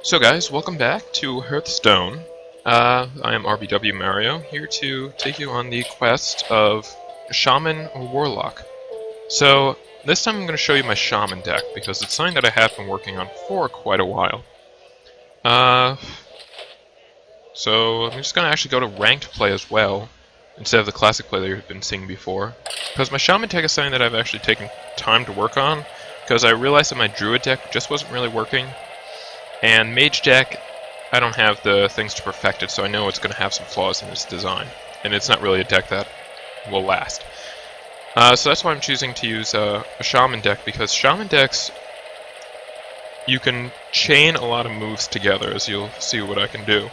So guys, welcome back to Hearthstone. I am RBW Mario, here to take you on the quest of Shaman or Warlock. So, this time I'm going to show you my Shaman deck, because it's something that I have been working on for quite a while. So I'm just going to actually go to ranked play as well, instead of the classic play that you've been seeing before. Because my Shaman deck is something that I've actually taken time to work on, because I realized that my Druid deck just wasn't really working. And Mage deck, I don't have the things to perfect it, so I know it's going to have some flaws in its design. And it's not really a deck that will last. So that's why I'm choosing to use a Shaman deck, because Shaman decks, you can chain a lot of moves together, as you'll see what I can do.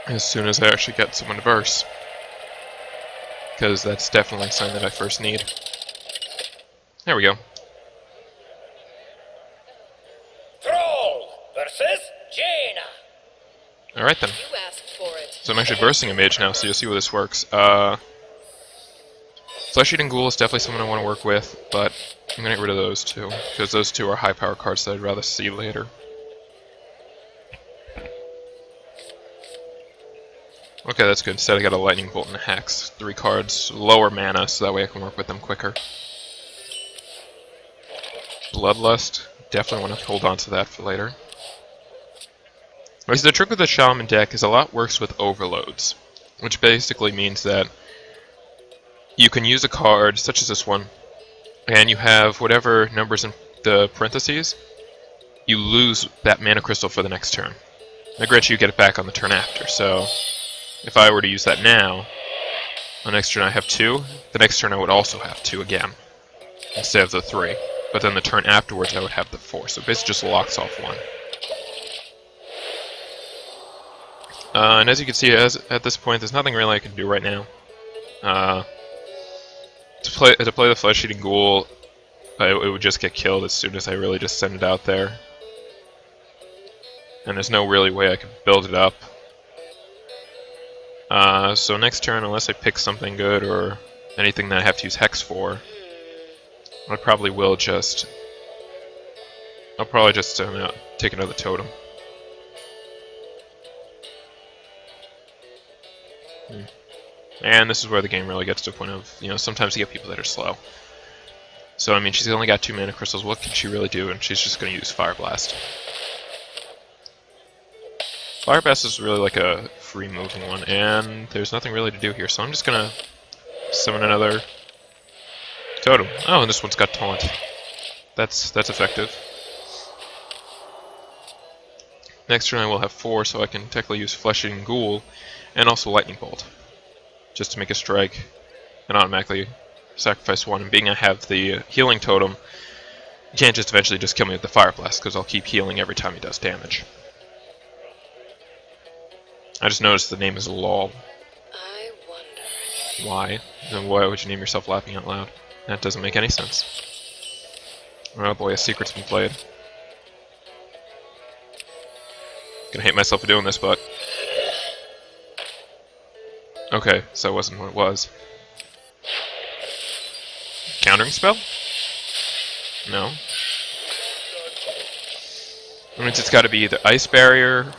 As soon as I actually get someone to verse. Because that's definitely something that I first need. There we go. Alright then. So I'm actually versing a mage now, so you'll see how this works. Flesh Eating Ghoul is definitely someone I want to work with, but I'm going to get rid of those two, because those two are high power cards that I'd rather see later. Okay, that's good. Instead I got a Lightning Bolt and a Hex. 3 cards, lower mana, so that way I can work with them quicker. Bloodlust, definitely want to hold on to that for later. The trick with the Shaman deck is a lot works with overloads, which basically means that you can use a card, such as this one, and you have whatever numbers in the parentheses, you lose that mana crystal for the next turn. Now granted, you get it back on the turn after, so if I were to use that now, the next turn I have 2, the next turn I would also have 2 again, instead of the 3. But then the turn afterwards I would have the 4, so it basically just locks off 1. And as you can see, at this point, there's nothing really I can do right now. To play the Flesh Eating Ghoul, it would just get killed as soon as I really just send it out there. And there's no really way I could build it up. So next turn, unless I pick something good or anything that I have to use Hex for, I probably will just... I'll probably just take another totem. And this is where the game really gets to a point of, sometimes you get people that are slow. So, I mean, she's only got 2 mana crystals, what can she really do? And she's just going to use Fire Blast. Fire Blast is really like a free moving one, and there's nothing really to do here, so I'm just going to summon another totem. Oh, and this one's got Taunt. That's effective. Next turn I will have 4, so I can technically use Flesh Eating Ghoul, and also Lightning Bolt. Just to make a strike, and automatically sacrifice 1. And being I have the healing totem, you can't just eventually just kill me with the Fire Blast, because I'll keep healing every time he does damage. I just noticed the name is LOL. I wonder. Why? And why would you name yourself Laughing Out Loud? That doesn't make any sense. Oh boy, a secret's been played. Gonna hate myself for doing this, but... Okay, so that wasn't what it was. Countering spell? No. That means it's gotta be the Ice Barrier,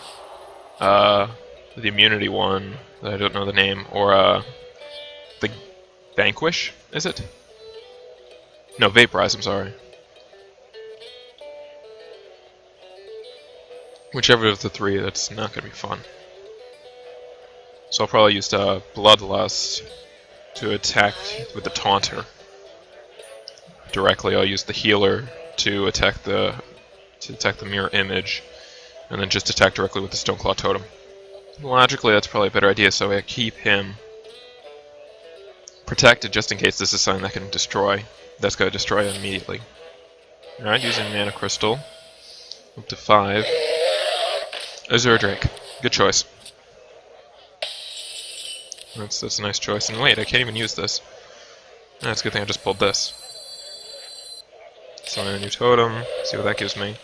the immunity one, that I don't know the name, or the Vanquish, is it? No, Vaporize, I'm sorry. Whichever of the 3, that's not gonna be fun. So I'll probably use Bloodlust to attack with the Taunter. Directly, I'll use the Healer to attack the Mirror Image, and then just attack directly with the Stoneclaw Totem. Logically, that's probably a better idea, so I keep him protected just in case this is something that can destroy. That's going to destroy it immediately. Alright, using Mana Crystal. Up to 5. Azure Drake. Good choice. That's a nice choice. And wait, I can't even use this. That's a good thing I just pulled this. Summon a new totem, see what that gives me.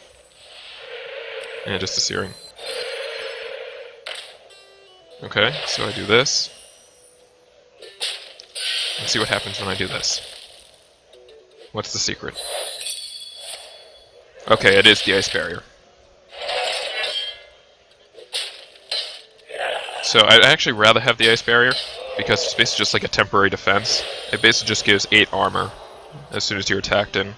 And just a Searing. Okay, so I do this. Let's see what happens when I do this. What's the secret? Okay, it is the Ice Barrier. So I'd actually rather have the ice barrier, because it's basically just like a temporary defense. It basically just gives 8 armor as soon as you're attacked, and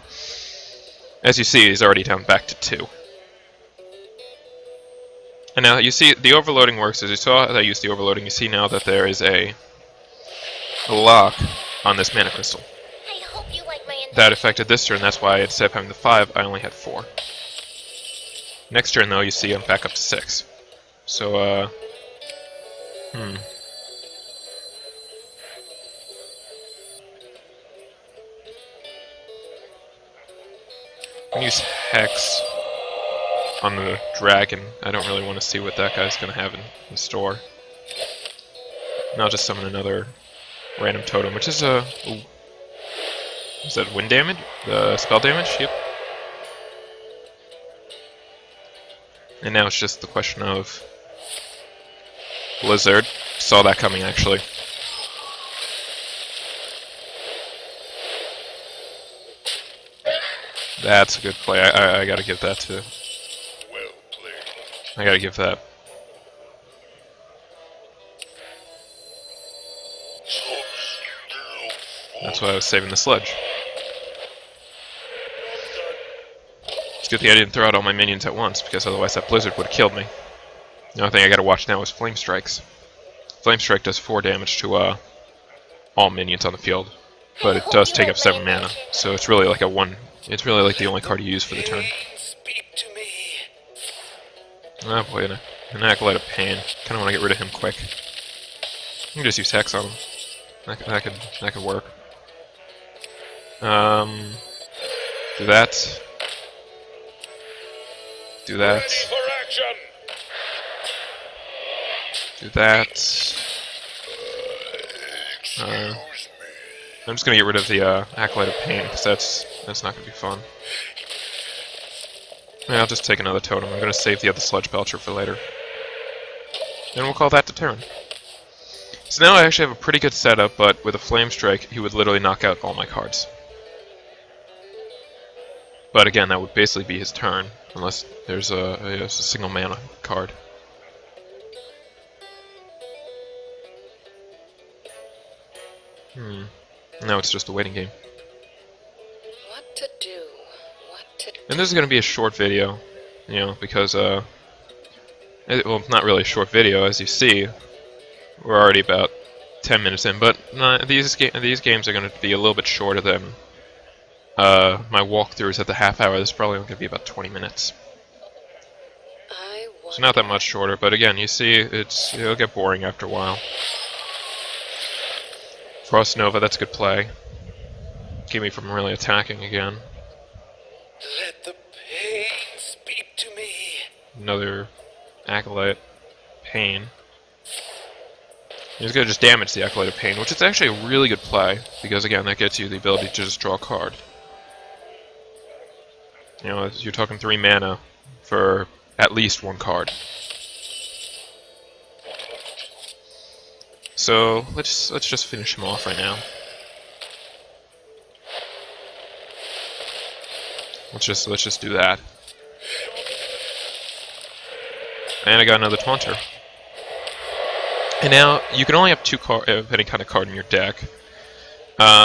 as you see, he's already down back to 2. And now you see the overloading works. As you saw as I used the overloading, you see now that there is a lock on this mana crystal. I hope you like my That affected this turn, that's why instead of having the 5, I only had 4. Next turn though, you see I'm back up to 6. So, I'm gonna use Hex on the dragon. I don't really want to see what that guy's gonna have in store. And I'll just summon another random totem, which is a... Ooh. Is that wind damage? Spell damage? Yep. And now it's just the question of... Blizzard. Saw that coming, actually. That's a good play. I gotta give that to... Well played. I gotta give that. That's why I was saving the sludge. It's good thing I didn't throw out all my minions at once, because otherwise that blizzard would have killed me. The only thing I gotta watch now is Flame Strikes. Flame Strike does 4 damage to all minions on the field, but it does take up 7 mana, so it's really like a 1. It's really like the only card you use for the turn. Speak to me. Oh boy, an Acolyte of Pain. Kinda wanna get rid of him quick. You can just use Hex on him. That could work. Do that. Do that. Ready for action. Do that. I'm just gonna get rid of the Acolyte of Pain, because that's not gonna be fun. Yeah, I'll just take another totem. I'm gonna save the other Sludge Belcher for later. And we'll call that the turn. So now I actually have a pretty good setup, but with a Flame Strike, he would literally knock out all my cards. But again, that would basically be his turn, unless there's a single mana card. Now it's just a waiting game. What to do? What to do? And this is going to be a short video, you know, because, well, not really a short video, as you see. We're already about 10 minutes in, but these games are going to be a little bit shorter than my walkthroughs at the half hour. This is probably going to be about 20 minutes. So not that much shorter, but again, you see, it'll get boring after a while. Frost Nova, that's a good play. Keep me from really attacking again. Let the pain speak to me. Another Acolyte Pain. He's gonna just damage the Acolyte of Pain, which is actually a really good play, because again, that gets you the ability to just draw a card. You know, you're talking 3 mana for at least 1 card. So let's just finish him off right now. Let's just do that. And I got another Taunter. And now you can only have 2 of any kind of card in your deck.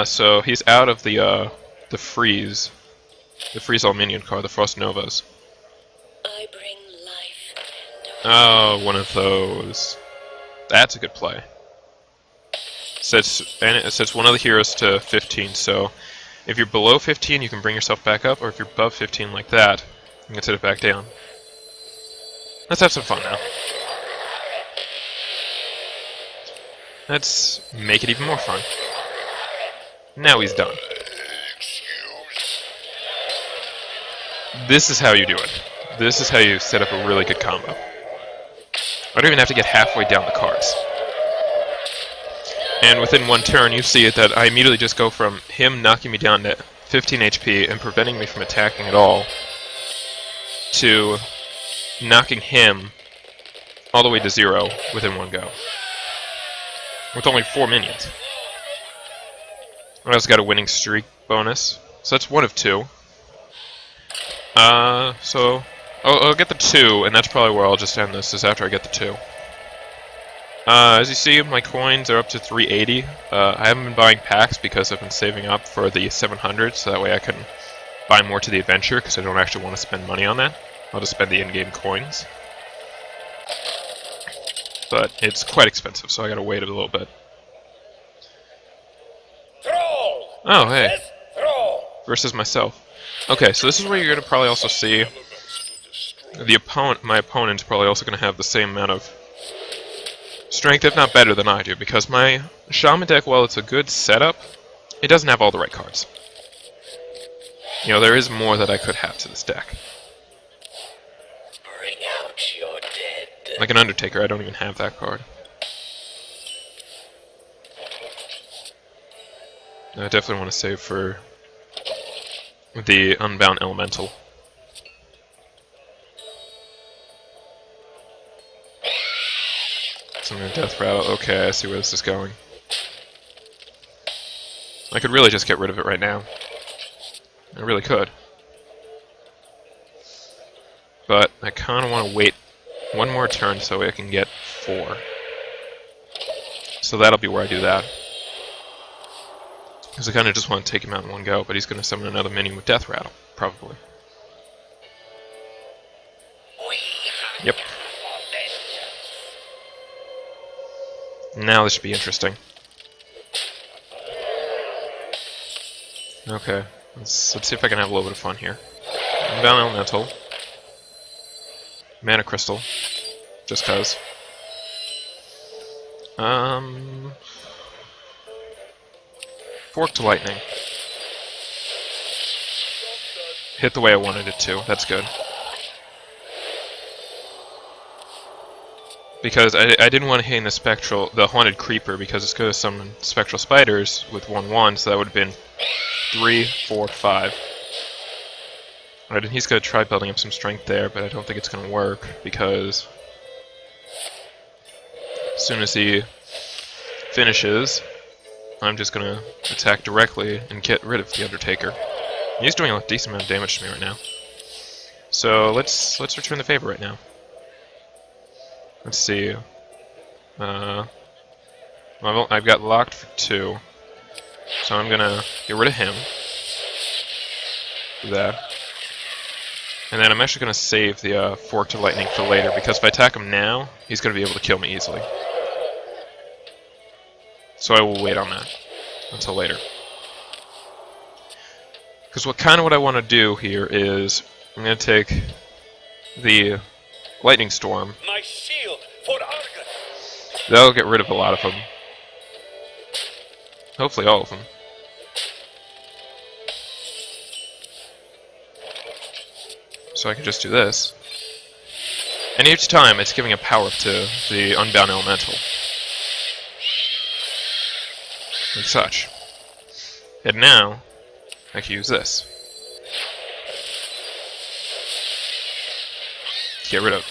So he's out of the freeze all minion card, the Frost Novas. I bring life. Oh, one of those. That's a good play. It sets one of the heroes to 15, so if you're below 15, you can bring yourself back up, or if you're above 15 like that, you can set it back down. Let's have some fun now. Let's make it even more fun. Now he's done. This is how you do it. This is how you set up a really good combo. I don't even have to get halfway down the cards. And within 1 turn, you see it that I immediately just go from him knocking me down to 15 HP and preventing me from attacking at all, to knocking him all the way to 0 within 1 go. With only 4 minions. I also got a winning streak bonus, so that's 1 of 2. So I'll get the 2, and that's probably where I'll just end this, is after I get the 2. As you see, my coins are up to 380. I haven't been buying packs because I've been saving up for the 700, so that way I can buy more to the adventure, because I don't actually want to spend money on that. I'll just spend the in-game coins. But it's quite expensive, so I gotta wait a little bit. Oh, hey. Versus myself. Okay, so this is where you're gonna probably also see my opponent's probably also gonna have the same amount of strength, if not better than I do, because my Shaman deck, while it's a good setup, it doesn't have all the right cards. You know, there is more that I could have to this deck. Bring out your dead. Like an Undertaker, I don't even have that card. I definitely want to save for the Unbound Elemental. Some Death Rattle. Okay, I see where this is going. I could really just get rid of it right now. I really could. But I kind of want to wait one more turn so I can get 4. So that'll be where I do that. Because I kind of just want to take him out in one go, but he's going to summon another minion with Death Rattle, probably. Yep. Now this should be interesting. Okay, let's see if I can have a little bit of fun here. Unbound Elemental. Mana Crystal. Just cause. Fork to Lightning. Hit the way I wanted it to. That's good. Because I didn't want to hit the Haunted Creeper, because it's going to summon Spectral Spiders with 1/1, so that would have been 3, 4, 5. Right, and he's going to try building up some strength there, but I don't think it's going to work, because as soon as he finishes, I'm just going to attack directly and get rid of the Undertaker. He's doing a decent amount of damage to me right now. So let's return the favor right now. Let's see. I've got locked for 2, so I'm gonna get rid of him. Do that. And then I'm actually gonna save the Fork to Lightning for later, because if I attack him now, he's gonna be able to kill me easily. So I will wait on that until later. Because what I want to do here is I'm gonna take the Lightning Storm. My shield for Argus. That'll get rid of a lot of them. Hopefully all of them. So I can just do this. And each time it's giving a power up to the Unbound Elemental. Like such. And now, I can use this. Get rid of.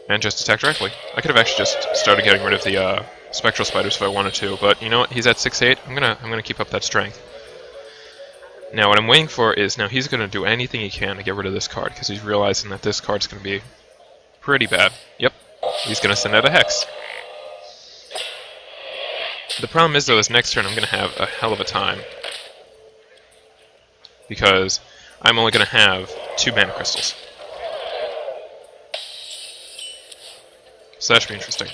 And just attack directly. I could have actually just started getting rid of the Spectral Spiders if I wanted to, but you know what? He's at 6/8. I'm gonna keep up that strength. Now what I'm waiting for is, now he's gonna do anything he can to get rid of this card, because he's realizing that this card's gonna be pretty bad. Yep, he's gonna send out a Hex. The problem is though, this next turn I'm gonna have a hell of a time, because I'm only gonna have 2 Mana Crystals. So that should be interesting.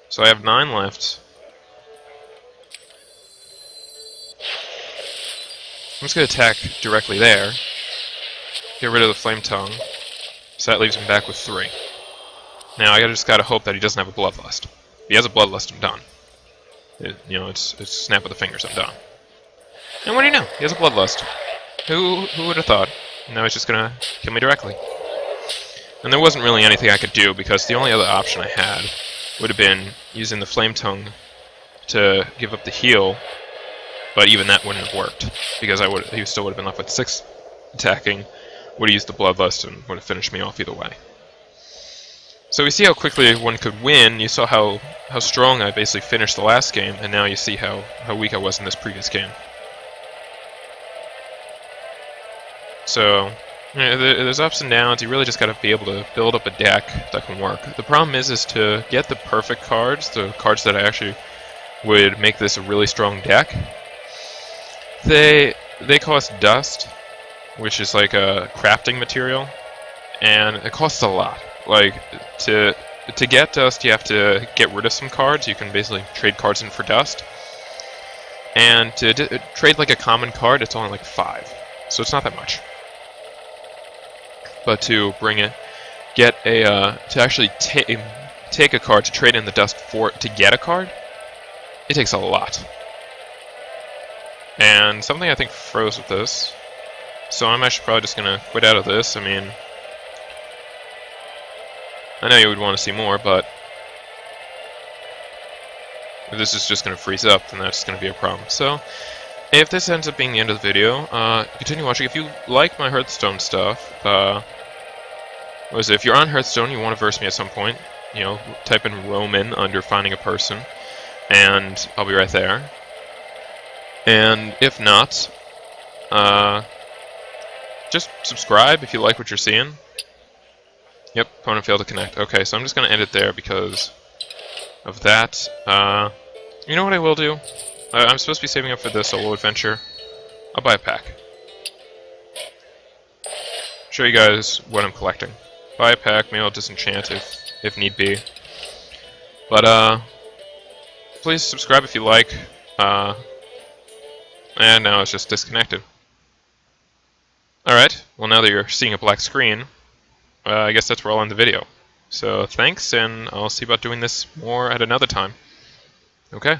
So I have 9 left. I'm just going to attack directly there. Get rid of the Flame Tongue. So that leaves him back with 3. Now I just gotta hope that he doesn't have a Bloodlust. If he has a Bloodlust, I'm done. It's snap of the fingers, I'm done. And what do you know? He has a Bloodlust. Who would have thought? Now he's just gonna kill me directly. And there wasn't really anything I could do, because the only other option I had would have been using the Flame Tongue to give up the heal, but even that wouldn't have worked, because he still would have been left with 6 attacking, would have used the Bloodlust, and would have finished me off either way. So we see how quickly one could win. You saw how strong I basically finished the last game, and now you see how weak I was in this previous game. So Yeah, there's ups and downs. You really just gotta be able to build up a deck that can work. The problem is to get the perfect cards, the cards that I actually would make this a really strong deck. They cost dust, which is like a crafting material, and it costs a lot. Like to get dust, you have to get rid of some cards. You can basically trade cards in for dust, and to trade like a common card, it's only like 5, so it's not that much. But to bring it, get a to actually take a card to trade in the dust for to get a card, it takes a lot. And something I think froze with this, so I'm actually probably just gonna quit out of this. I mean, I know you would want to see more, but if this is just gonna freeze up, then that's gonna be a problem. So, if this ends up being the end of the video, continue watching. If you like my Hearthstone stuff, if you're on Hearthstone, you want to verse me at some point, you know, type in Roman under finding a person, and I'll be right there. And if not, just subscribe if you like what you're seeing. Yep, opponent failed to connect. Okay, so I'm just going to end it there because of that. You know what I will do? I'm supposed to be saving up for the solo adventure. I'll buy a pack. Show you guys what I'm collecting. Buy a pack, maybe I'll disenchant if need be. But, please subscribe if you like. And now it's just disconnected. Alright, well now that you're seeing a black screen, I guess that's where I'll end the video. So thanks, and I'll see about doing this more at another time. Okay?